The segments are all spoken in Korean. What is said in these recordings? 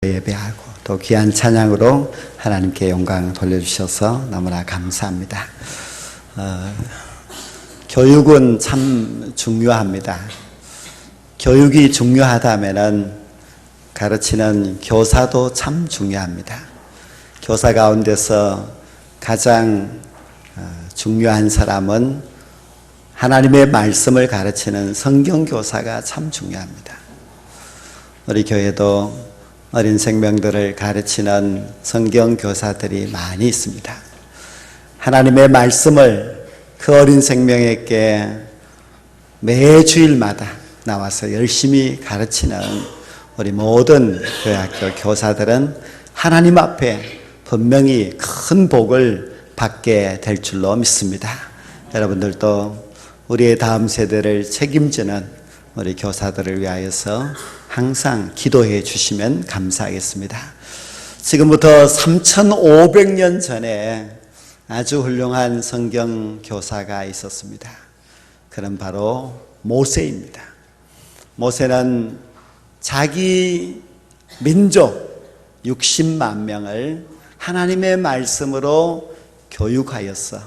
예배하고 또 귀한 찬양으로 하나님께 영광 돌려주셔서 너무나 감사합니다. 교육은 참 중요합니다. 교육이 중요하다면은 가르치는 교사도 참 중요합니다. 교사 가운데서 가장 중요한 사람은 하나님의 말씀을 가르치는 성경교사가 참 중요합니다. 우리 교회도 어린 생명들을 가르치는 성경교사들이 많이 있습니다. 하나님의 말씀을 그 어린 생명에게 매 주일마다 나와서 열심히 가르치는 우리 모든 교회학교 교사들은 하나님 앞에 분명히 큰 복을 받게 될 줄로 믿습니다. 여러분들도 우리의 다음 세대를 책임지는 우리 교사들을 위하여서 항상 기도해 주시면 감사하겠습니다. 지금부터 3,500년 전에 아주 훌륭한 성경 교사가 있었습니다. 그는 바로 모세입니다. 모세는 자기 민족 60만 명을 하나님의 말씀으로 교육하여서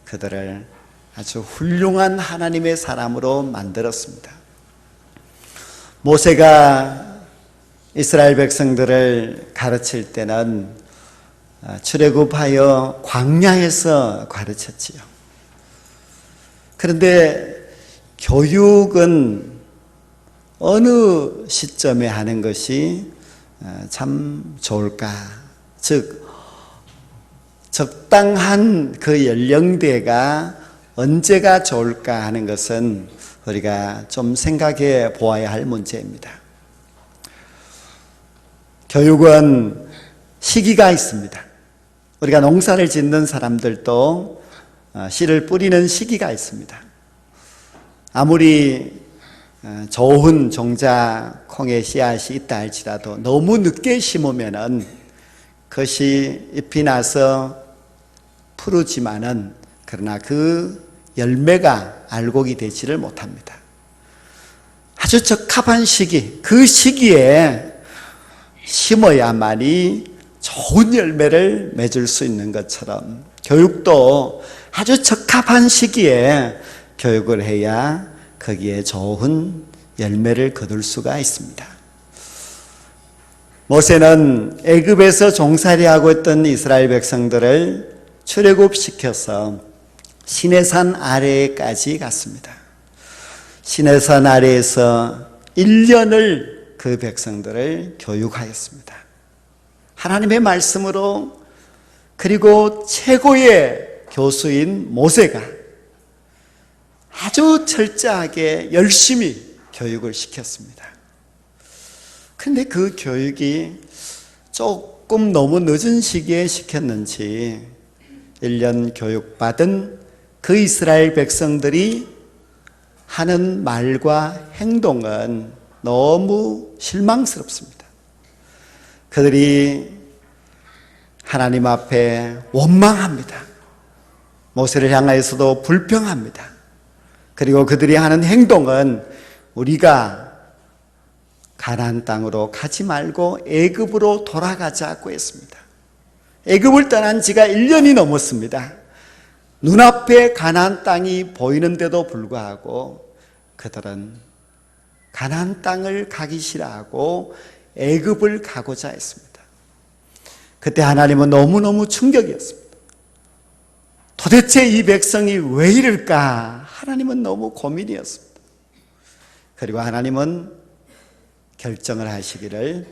그들을 아주 훌륭한 하나님의 사람으로 만들었습니다. 모세가 이스라엘 백성들을 가르칠 때는 출애굽하여 광야에서 가르쳤지요. 그런데 교육은 어느 시점에 하는 것이 참 좋을까? 즉 적당한 그 연령대가 언제가 좋을까 하는 것은 우리가 좀 생각해 보아야 할 문제입니다. 교육은 시기가 있습니다. 우리가 농사를 짓는 사람들도 씨를 뿌리는 시기가 있습니다. 아무리 좋은 종자 콩의 씨앗이 있다 할지라도 너무 늦게 심으면은 그것이 잎이 나서 푸르지만은 그러나 그 열매가 알곡이 되지를 못합니다. 아주 적합한 시기, 그 시기에 심어야만이 좋은 열매를 맺을 수 있는 것처럼 교육도 아주 적합한 시기에 교육을 해야 거기에 좋은 열매를 거둘 수가 있습니다. 모세는 애굽에서 종살이하고 있던 이스라엘 백성들을 출애굽시켜서 시내산 아래까지 갔습니다. 시내산 아래에서 1년을 그 백성들을 교육하였습니다. 하나님의 말씀으로, 그리고 최고의 교수인 모세가 아주 철저하게 열심히 교육을 시켰습니다. 그런데 그 교육이 조금 너무 늦은 시기에 시켰는지 1년 교육받은 그 이스라엘 백성들이 하는 말과 행동은 너무 실망스럽습니다. 그들이 하나님 앞에 원망합니다. 모세를 향하여서도 불평합니다. 그리고 그들이 하는 행동은 우리가 가나안 땅으로 가지 말고 애굽으로 돌아가자고 했습니다. 애굽을 떠난 지가 1년이 넘었습니다. 눈앞에 가나안 땅이 보이는데도 불구하고 그들은 가나안 땅을 가기 싫어하고 애굽을 가고자 했습니다. 그때 하나님은 너무너무 충격이었습니다. 도대체 이 백성이 왜 이럴까? 하나님은 너무 고민이었습니다. 그리고 하나님은 결정을 하시기를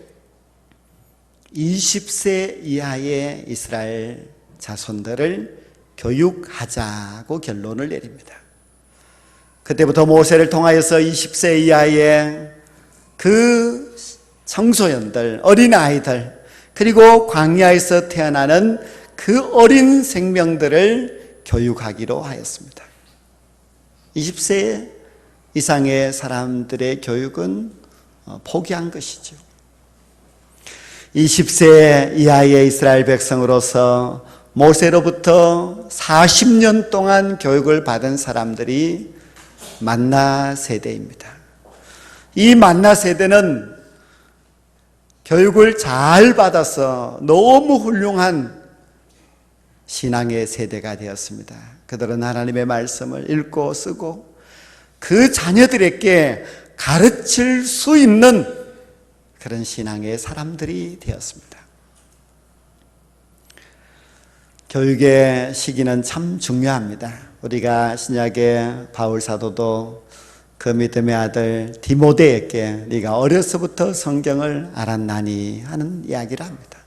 20세 이하의 이스라엘 자손들을 교육하자고 결론을 내립니다. 그때부터 모세를 통하여서 20세 이하의 그 청소년들, 어린아이들, 그리고 광야에서 태어나는 그 어린 생명들을 교육하기로 하였습니다. 20세 이상의 사람들의 교육은 포기한 것이죠. 20세 이하의 이스라엘 백성으로서 모세로부터 40년 동안 교육을 받은 사람들이 만나 세대입니다. 이 만나 세대는 교육을 잘 받아서 너무 훌륭한 신앙의 세대가 되었습니다. 그들은 하나님의 말씀을 읽고 쓰고 그 자녀들에게 가르칠 수 있는 그런 신앙의 사람들이 되었습니다. 교육의 시기는 참 중요합니다. 우리가 신약의 바울 사도도 그 믿음의 아들 디모데에게 네가 어려서부터 성경을 알았나니 하는 이야기를 합니다.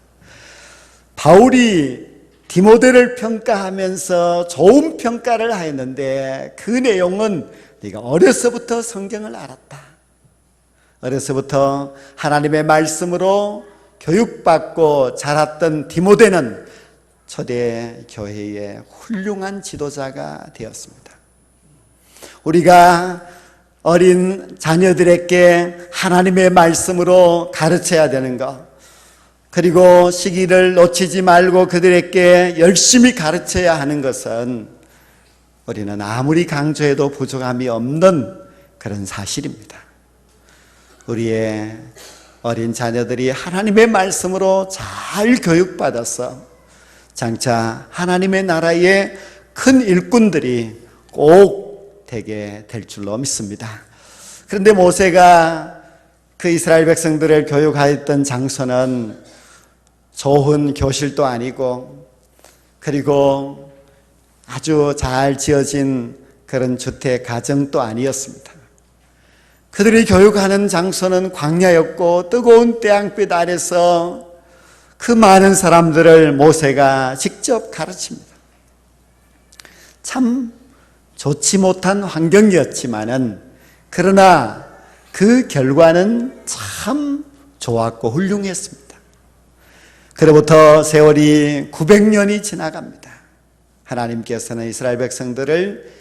바울이 디모데를 평가하면서 좋은 평가를 하였는데 그 내용은 네가 어려서부터 성경을 알았다. 어려서부터 하나님의 말씀으로 교육받고 자랐던 디모데는 초대 교회의 훌륭한 지도자가 되었습니다. 우리가 어린 자녀들에게 하나님의 말씀으로 가르쳐야 되는 것, 그리고 시기를 놓치지 말고 그들에게 열심히 가르쳐야 하는 것은 우리는 아무리 강조해도 부족함이 없는 그런 사실입니다. 우리의 어린 자녀들이 하나님의 말씀으로 잘 교육받아서 장차 하나님의 나라의 큰 일꾼들이 꼭 되게 될 줄로 믿습니다. 그런데 모세가 그 이스라엘 백성들을 교육하였던 장소는 좋은 교실도 아니고 그리고 아주 잘 지어진 그런 주택 가정도 아니었습니다. 그들이 교육하는 장소는 광야였고 뜨거운 태양빛 아래서 그 많은 사람들을 모세가 직접 가르칩니다. 참 좋지 못한 환경이었지만은 그러나 그 결과는 참 좋았고 훌륭했습니다. 그로부터 세월이 900년이 지나갑니다. 하나님께서는 이스라엘 백성들을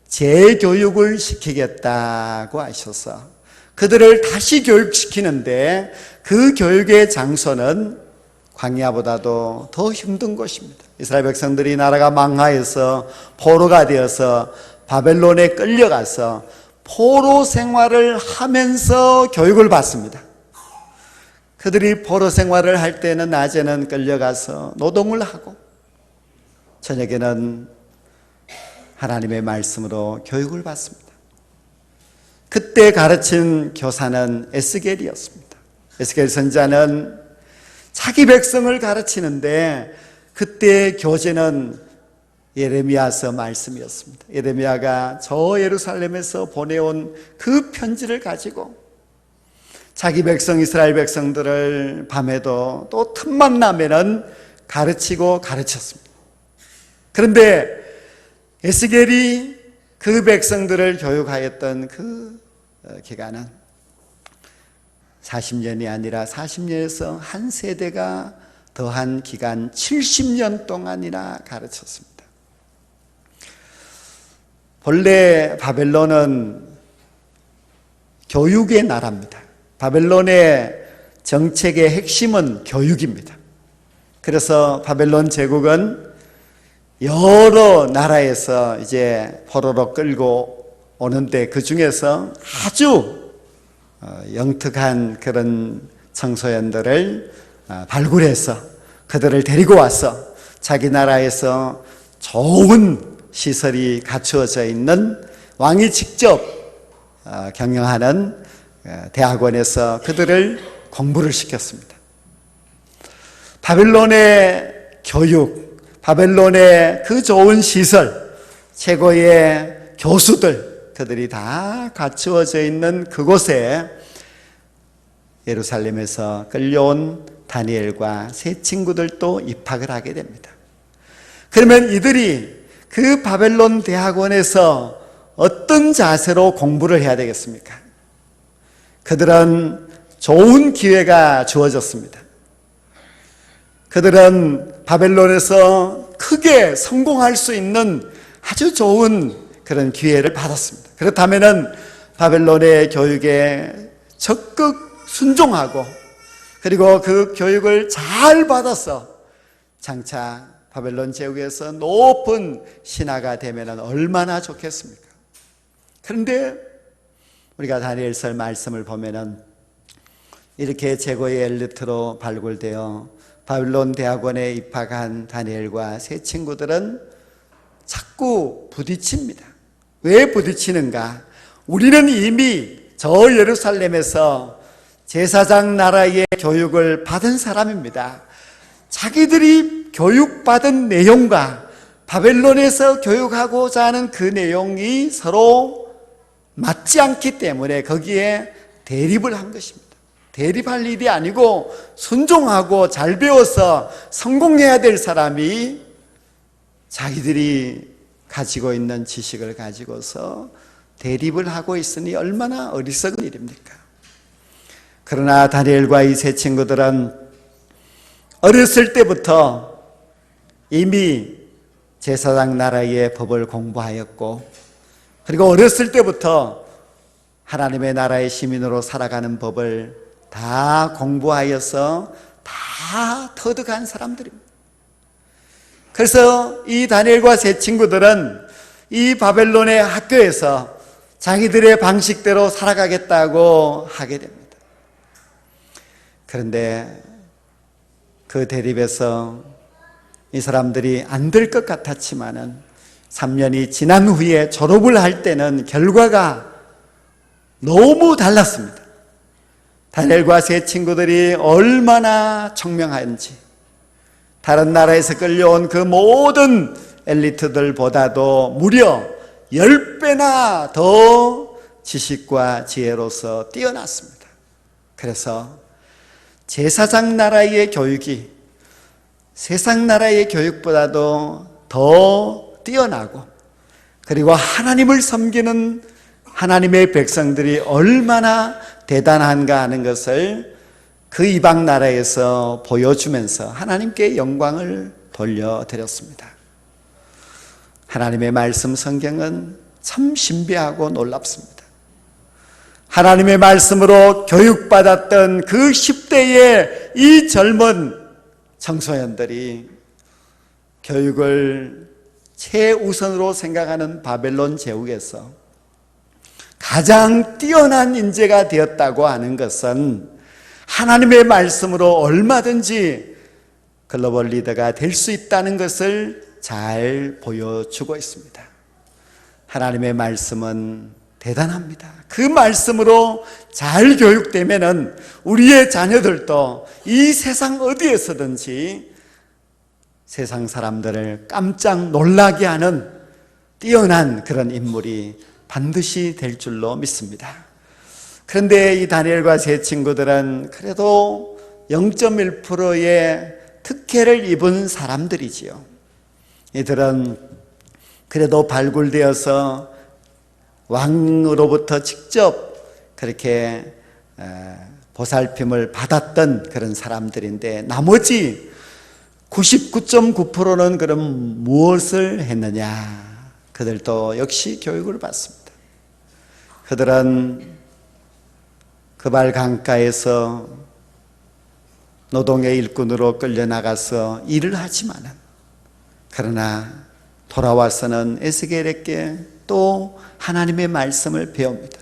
재교육을 시키겠다고 하셔서 그들을 다시 교육시키는데 그 교육의 장소는 광야보다도 더 힘든 곳입니다. 이스라엘 백성들이 나라가 망하여서 포로가 되어서 바벨론에 끌려가서 포로 생활을 하면서 교육을 받습니다. 그들이 포로 생활을 할 때는 낮에는 끌려가서 노동을 하고 저녁에는 하나님의 말씀으로 교육을 받습니다. 그때 가르친 교사는 에스겔이었습니다. 에스겔 선지자는 자기 백성을 가르치는데 그때 교재는 예레미야서 말씀이었습니다. 예레미야가 저 예루살렘에서 보내온 그 편지를 가지고 자기 백성 이스라엘 백성들을 밤에도 또 틈만 나면은 가르치고 가르쳤습니다. 그런데 에스겔이 그 백성들을 교육하였던 그 기간은 40년이 아니라 40년에서 한 세대가 더한 기간 70년 동안이나 가르쳤습니다. 본래 바벨론은 교육의 나라입니다. 바벨론의 정책의 핵심은 교육입니다. 그래서 바벨론 제국은 여러 나라에서 이제 포로로 끌고 오는데 그 중에서 아주 영특한 그런 청소년들을 발굴해서 그들을 데리고 와서 자기 나라에서 좋은 시설이 갖추어져 있는 왕이 직접 경영하는 대학원에서 그들을 공부를 시켰습니다. 바벨론의 교육, 바벨론의 그 좋은 시설, 최고의 교수들, 그들이 다 갖추어져 있는 그곳에 예루살렘에서 끌려온 다니엘과 세 친구들도 입학을 하게 됩니다. 그러면 이들이 그 바벨론 대학원에서 어떤 자세로 공부를 해야 되겠습니까? 그들은 좋은 기회가 주어졌습니다. 그들은 바벨론에서 크게 성공할 수 있는 아주 좋은 그런 기회를 받았습니다. 그렇다면 바벨론의 교육에 적극 순종하고 그리고 그 교육을 잘 받아서 장차 바벨론 제국에서 높은 신하가 되면 얼마나 좋겠습니까? 그런데 우리가 다니엘서 말씀을 보면은 이렇게 최고의 엘리트로 발굴되어 바빌론 대학원에 입학한 다니엘과 세 친구들은 자꾸 부딪힙니다. 왜 부딪히는가? 우리는 이미 저 예루살렘에서 제사장 나라의 교육을 받은 사람입니다. 자기들이 교육받은 내용과 바벨론에서 교육하고자 하는 그 내용이 서로 맞지 않기 때문에 거기에 대립을 한 것입니다. 대립할 일이 아니고 순종하고 잘 배워서 성공해야 될 사람이 자기들이 가지고 있는 지식을 가지고서 대립을 하고 있으니 얼마나 어리석은 일입니까? 그러나 다니엘과 이 세 친구들은 어렸을 때부터 이미 제사장 나라의 법을 공부하였고, 그리고 어렸을 때부터 하나님의 나라의 시민으로 살아가는 법을 다 공부하여서 다 터득한 사람들입니다. 그래서 이 다니엘과 세 친구들은 이 바벨론의 학교에서 자기들의 방식대로 살아가겠다고 하게 됩니다. 그런데 그 대립에서 이 사람들이 안 될 것 같았지만은 3년이 지난 후에 졸업을 할 때는 결과가 너무 달랐습니다. 다니엘과 세 친구들이 얼마나 청명한지, 다른 나라에서 끌려온 그 모든 엘리트들보다도 무려 10배나 더 지식과 지혜로서 뛰어났습니다. 그래서 제사장 나라의 교육이 세상 나라의 교육보다도 더 뛰어나고, 그리고 하나님을 섬기는 하나님의 백성들이 얼마나 대단한가 하는 것을 그 이방 나라에서 보여주면서 하나님께 영광을 돌려드렸습니다. 하나님의 말씀 성경은 참 신비하고 놀랍습니다. 하나님의 말씀으로 교육받았던 그 10대의 이 젊은 청소년들이 교육을 최우선으로 생각하는 바벨론 제국에서 가장 뛰어난 인재가 되었다고 하는 것은 하나님의 말씀으로 얼마든지 글로벌 리더가 될 수 있다는 것을 잘 보여주고 있습니다. 하나님의 말씀은 대단합니다. 그 말씀으로 잘 교육되면은 우리의 자녀들도 이 세상 어디에서든지 세상 사람들을 깜짝 놀라게 하는 뛰어난 그런 인물이 반드시 될 줄로 믿습니다. 그런데 이 다니엘과 세 친구들은 그래도 0.1%의 특혜를 입은 사람들이지요. 이들은 그래도 발굴되어서 왕으로부터 직접 그렇게 보살핌을 받았던 그런 사람들인데, 나머지 99.9%는 그럼 무엇을 했느냐? 그들도 역시 교육을 받습니다. 그들은 그발 강가에서 노동의 일꾼으로 끌려나가서 일을 하지만은, 그러나 돌아와서는 에스겔에게 또 하나님의 말씀을 배웁니다.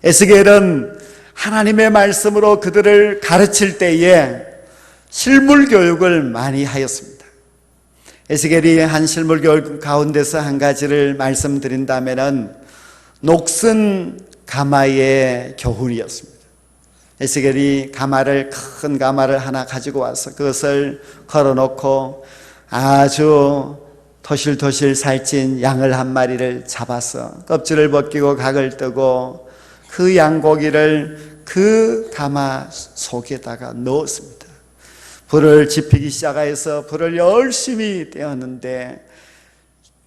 에스겔은 하나님의 말씀으로 그들을 가르칠 때에 실물 교육을 많이 하였습니다. 에스겔이 한 실물 교육 가운데서 한 가지를 말씀드린다면은 녹슨 가마의 교훈이었습니다. 에스겔이 큰 가마를 하나 가지고 와서 그것을 걸어놓고 아주 토실토실 살찐 양을 한 마리를 잡아서 껍질을 벗기고 각을 뜨고 그 양고기를 그 가마 속에다가 넣었습니다. 불을 지피기 시작해서 불을 열심히 떼었는데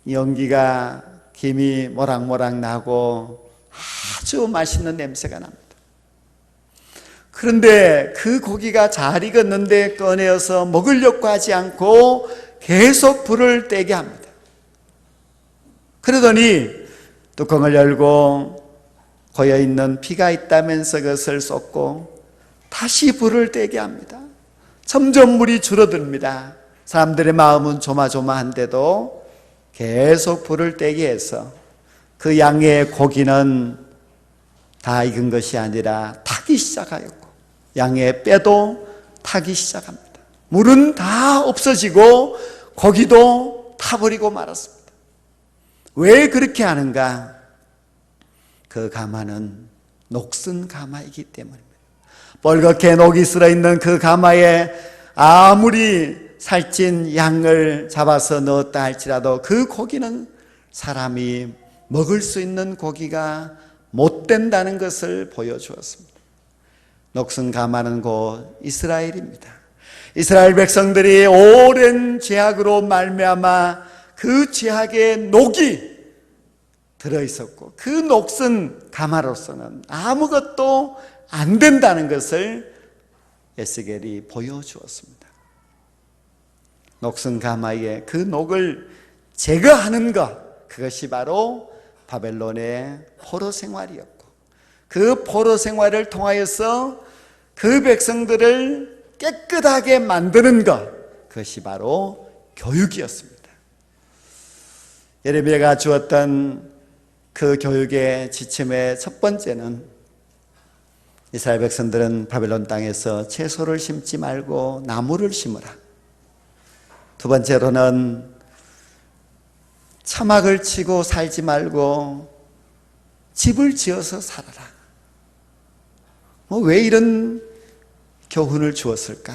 연기가 김이 모락모락 나고 아주 맛있는 냄새가 납니다. 그런데 그 고기가 잘 익었는데 꺼내어서 먹으려고 하지 않고 계속 불을 떼게 합니다. 그러더니 뚜껑을 열고 고여있는 피가 있다면서 그것을 쏟고 다시 불을 떼게 합니다. 점점 물이 줄어듭니다. 사람들의 마음은 조마조마한데도 계속 불을 떼게 해서 그 양의 고기는 다 익은 것이 아니라 타기 시작하였고, 양의 뼈도 타기 시작합니다. 물은 다 없어지고 고기도 타버리고 말았습니다. 왜 그렇게 하는가? 그 가마는 녹슨 가마이기 때문입니다. 뻘겋게 녹이 쓸어있는 그 가마에 아무리 살찐 양을 잡아서 넣었다 할지라도 그 고기는 사람이 먹을 수 있는 고기가 못 된다는 것을 보여주었습니다. 녹슨 가마는 곧 이스라엘입니다. 이스라엘 백성들이 오랜 죄악으로 말미암아 그 죄악의 녹이 들어있었고 그 녹슨 가마로서는 아무것도 안 된다는 것을 에스겔이 보여주었습니다. 녹슨 가마의 그 녹을 제거하는 것, 그것이 바로 바벨론의 포로 생활이었고 그 포로 생활을 통하여서 그 백성들을 깨끗하게 만드는 것, 그것이 바로 교육이었습니다. 예레미야가 주었던 그 교육의 지침의 첫 번째는 이스라엘 백성들은 바벨론 땅에서 채소를 심지 말고 나무를 심으라. 두 번째로는 차막을 치고 살지 말고 집을 지어서 살아라. 왜 이런 교훈을 주었을까?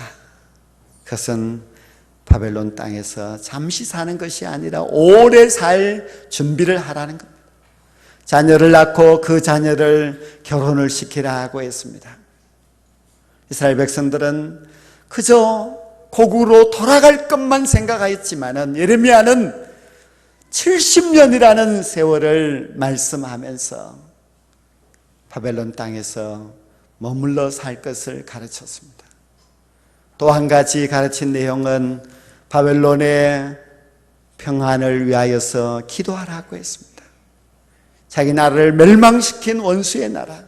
그것은 바벨론 땅에서 잠시 사는 것이 아니라 오래 살 준비를 하라는 겁니다. 자녀를 낳고 그 자녀를 결혼을 시키라고 했습니다. 이스라엘 백성들은 그저 고국으로 돌아갈 것만 생각하였지만은 예레미야는 70년이라는 세월을 말씀하면서 바벨론 땅에서 머물러 살 것을 가르쳤습니다. 또 한 가지 가르친 내용은 바벨론의 평안을 위하여서 기도하라고 했습니다. 자기 나라를 멸망시킨 원수의 나라,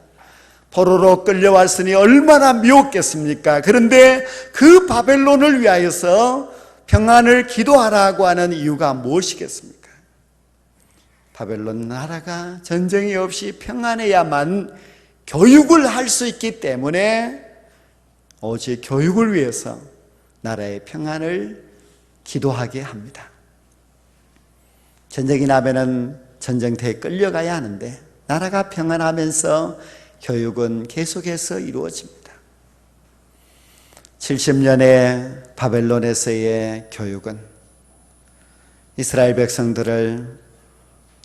포로로 끌려왔으니 얼마나 미웠겠습니까? 그런데 그 바벨론을 위하여서 평안을 기도하라고 하는 이유가 무엇이겠습니까? 바벨론 나라가 전쟁이 없이 평안해야만 교육을 할 수 있기 때문에 오직 교육을 위해서 나라의 평안을 기도하게 합니다. 전쟁이 나면은 전쟁터에 끌려가야 하는데 나라가 평안하면서 교육은 계속해서 이루어집니다. 70년의 바벨론에서의 교육은 이스라엘 백성들을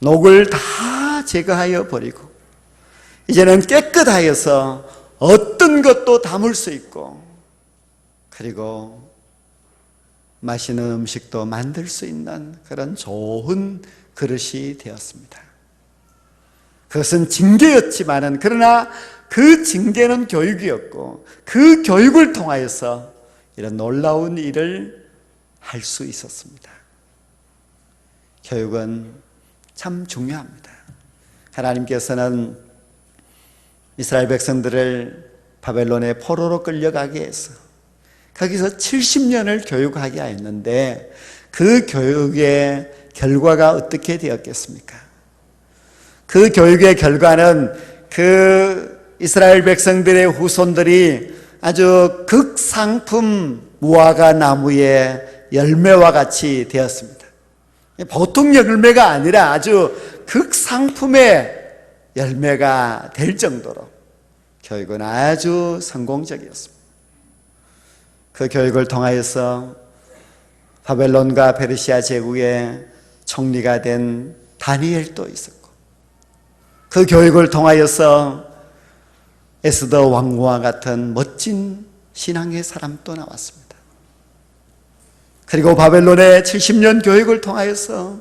녹을 다 제거하여 버리고 이제는 깨끗하여서 어떤 것도 담을 수 있고 그리고 맛있는 음식도 만들 수 있는 그런 좋은 그릇이 되었습니다. 그것은 징계였지만은 그러나 그 징계는 교육이었고 그 교육을 통하여서 이런 놀라운 일을 할 수 있었습니다. 교육은 참 중요합니다. 하나님께서는 이스라엘 백성들을 바벨론의 포로로 끌려가게 해서 거기서 70년을 교육하게 하였는데 그 교육의 결과가 어떻게 되었겠습니까? 그 교육의 결과는 그 이스라엘 백성들의 후손들이 아주 극상품 무화과 나무의 열매와 같이 되었습니다. 보통 열매가 아니라 아주 극상품의 열매가 될 정도로 교육은 아주 성공적이었습니다. 그 교육을 통하여서 바벨론과 페르시아 제국의 총리가 된 다니엘도 있었고 그 교육을 통하여서 에스더 왕후와 같은 멋진 신앙의 사람도 나왔습니다. 그리고 바벨론의 70년 교육을 통하여서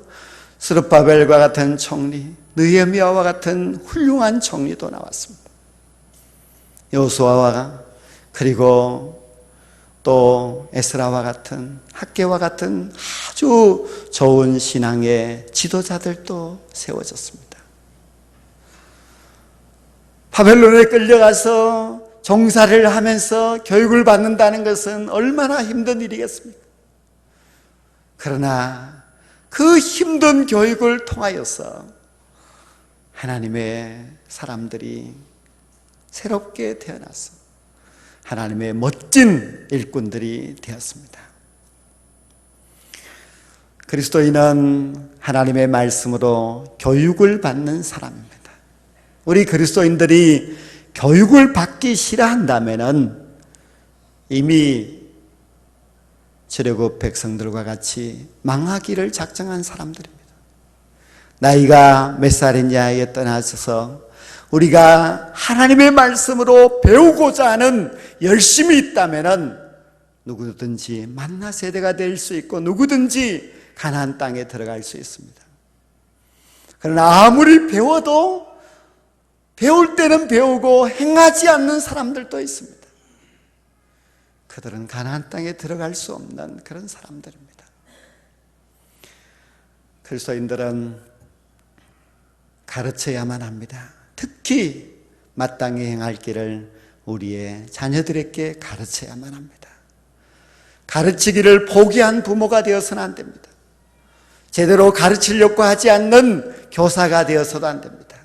스룹바벨과 같은 총리, 느헤미야와 같은 훌륭한 총리도 나왔습니다. 여호수아와 그리고 또 에스라와 같은 학개와 같은 아주 좋은 신앙의 지도자들도 세워졌습니다. 바벨론에 끌려가서 종사를 하면서 교육을 받는다는 것은 얼마나 힘든 일이겠습니까? 그러나 그 힘든 교육을 통하여서 하나님의 사람들이 새롭게 태어나서 하나님의 멋진 일꾼들이 되었습니다. 그리스도인은 하나님의 말씀으로 교육을 받는 사람입니다. 우리 그리스도인들이 교육을 받기 싫어한다면 이미 출애굽 백성들과 같이 망하기를 작정한 사람들입니다. 나이가 몇 살이냐에 떠나서 우리가 하나님의 말씀으로 배우고자 하는 열심이 있다면 누구든지 만나 세대가 될 수 있고 누구든지 가나안 땅에 들어갈 수 있습니다. 그러나 아무리 배워도 배울 때는 배우고 행하지 않는 사람들도 있습니다. 그들은 가나안 땅에 들어갈 수 없는 그런 사람들입니다. 그리스도인들은 가르쳐야만 합니다. 특히 마땅히 행할 길을 우리의 자녀들에게 가르쳐야만 합니다. 가르치기를 포기한 부모가 되어서는 안 됩니다. 제대로 가르치려고 하지 않는 교사가 되어서도 안 됩니다.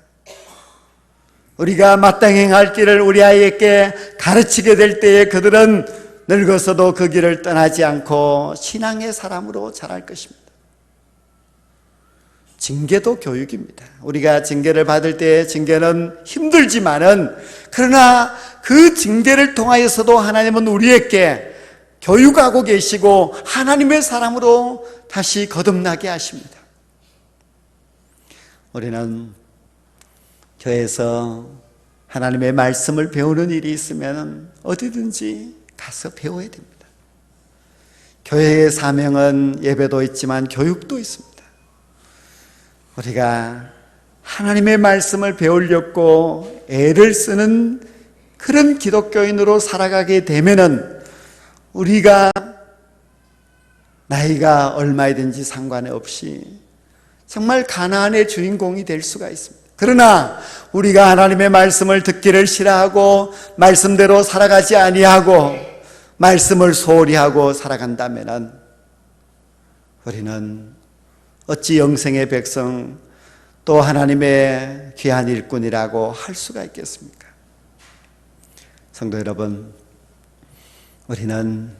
우리가 마땅히 행할 길을 우리 아이에게 가르치게 될 때에 그들은 늙어서도 그 길을 떠나지 않고 신앙의 사람으로 자랄 것입니다. 징계도 교육입니다. 우리가 징계를 받을 때 징계는 힘들지만은 그러나 그 징계를 통하여서도 하나님은 우리에게 교육하고 계시고 하나님의 사람으로 다시 거듭나게 하십니다. 우리는 교회에서 하나님의 말씀을 배우는 일이 있으면 어디든지 가서 배워야 됩니다. 교회의 사명은 예배도 있지만 교육도 있습니다. 우리가 하나님의 말씀을 배우려고 애를 쓰는 그런 기독교인으로 살아가게 되면은 우리가 나이가 얼마이든지 상관없이 정말 가나안의 주인공이 될 수가 있습니다. 그러나 우리가 하나님의 말씀을 듣기를 싫어하고 말씀대로 살아가지 아니하고 말씀을 소홀히 하고 살아간다면 우리는 어찌 영생의 백성 또 하나님의 귀한 일꾼이라고 할 수가 있겠습니까? 성도 여러분, 우리는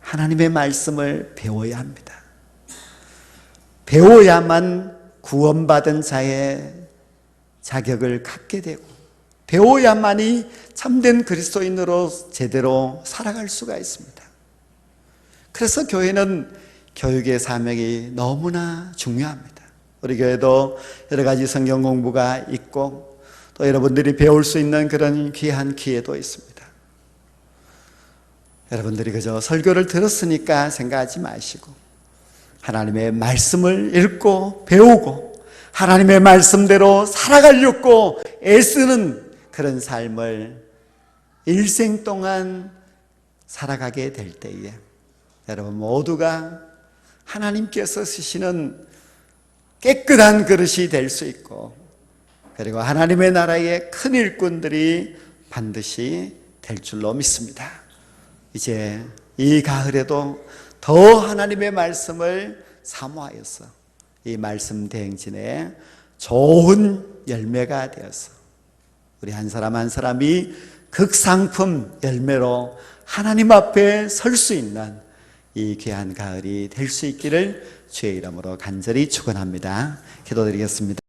하나님의 말씀을 배워야 합니다. 배워야만 구원받은 자의 자격을 갖게 되고 배워야만이 참된 그리스도인으로 제대로 살아갈 수가 있습니다. 그래서 교회는 교육의 사명이 너무나 중요합니다. 우리 교회도 여러 가지 성경 공부가 있고 또 여러분들이 배울 수 있는 그런 귀한 기회도 있습니다. 여러분들이 그저 설교를 들었으니까 생각하지 마시고 하나님의 말씀을 읽고 배우고 하나님의 말씀대로 살아가려고 애쓰는 그런 삶을 일생 동안 살아가게 될 때에 여러분 모두가 하나님께서 쓰시는 깨끗한 그릇이 될 수 있고 그리고 하나님의 나라의 큰 일꾼들이 반드시 될 줄로 믿습니다. 이제 이 가을에도 더 하나님의 말씀을 사모하여서 이 말씀 대행진에 좋은 열매가 되어서 우리 한 사람 한 사람이 극상품 열매로 하나님 앞에 설 수 있는 이 귀한 가을이 될 수 있기를 주의 이름으로 간절히 축원합니다. 기도드리겠습니다.